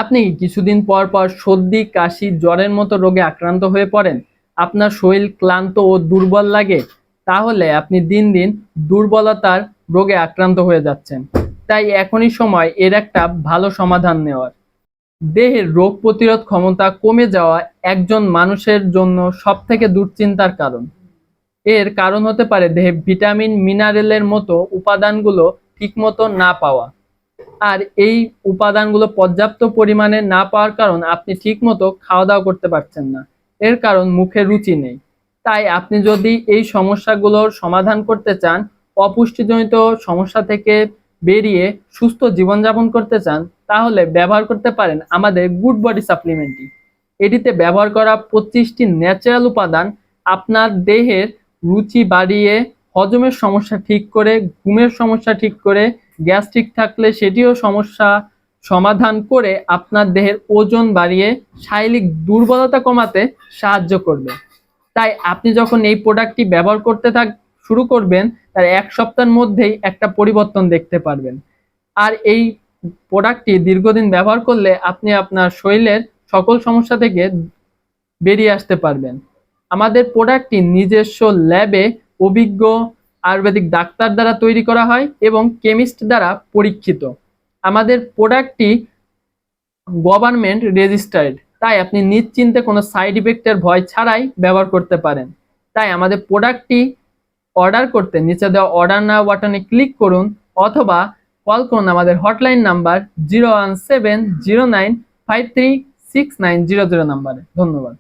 আপনি কি কিছুদিন পর পর সর্দি, কাশি, জ্বরের মতো রোগে আক্রান্ত হয়ে পড়েন? আপনার শরীর ক্লান্ত ও দুর্বল লাগে? তাহলে আপনি দিন দিন দুর্বলতার রোগে আক্রান্ত হয়ে যাচ্ছেন। তাই এখনই সময় এর একটা ভালো সমাধান নেওয়ার। দেহের রোগ প্রতিরোধ ক্ষমতা কমে যাওয়া একজন মানুষের জন্য সবথেকে দুশ্চিন্তার কারণ। এর কারণ হতে পারে দেহে ভিটামিন, মিনারেলের মতো উপাদানগুলো ঠিকমতো না পাওয়া। আর এই উপাদানগুলো পর্যাপ্ত পরিমাণে না পাওয়ার কারণ আপনি ঠিকমতো খাওয়া-দাওয়া করতে পারছেন না। এর কারণ মুখে রুচি নেই। তাই আপনি যদি এই সমস্যাগুলোর সমাধান করতে চান, অপুষ্টিজনিত সমস্যা থেকে বেরিয়ে সুস্থ জীবনযাপন করতে চান, তাহলে ব্যবহার করতে পারেন আমাদের গুড বডি সাপ্লিমেন্টটি। এটিতে ব্যবহার করা 25টি ন্যাচারাল উপাদান আপনার দেহের রুচি বাড়িয়ে, হজমের সমস্যা ঠিক করে, ঘুমের সমস্যা ঠিক করে, গ্যাস্ট্রিক থাকলে সেটিও সমস্যা সমাধান করে আপনার দেহের ওজন বাড়িয়ে শারীরিক দুর্বলতা কমাতে সাহায্য করবে। তাই আপনি যখন এই প্রোডাক্টটি ব্যবহার করতে শুরু করবেন, তার 1 সপ্তাহের মধ্যেই একটা পরিবর্তন দেখতে পারবেন। আর এই প্রোডাক্টটি দীর্ঘদিন ব্যবহার করলে আপনি আপনার শরীরের সকল সমস্যা থেকে বেরিয়ে আসতে পারবেন। আমাদের প্রোডাক্টটি নিজস্ব ল্যাবে অভিজ্ঞ আয়ুর্বেদিক ডাক্তার দ্বারা তৈরি করা হয় এবং কেমিস্ট দ্বারা পরীক্ষিত। আমাদের প্রোডাক্টটি গভর্নমেন্ট রেজিস্টার্ড, তাই আপনি নিশ্চিন্তে কোনো সাইড ইফেক্টের ভয় ছাড়াই ব্যবহার করতে পারেন। তাই আমাদের প্রোডাক্টটি অর্ডার করতে নিচে দেওয়া অর্ডার নাও বাটনে ক্লিক করুন অথবা কল করুন আমাদের হটলাইন নাম্বার 01709536900 নাম্বারে। ধন্যবাদ।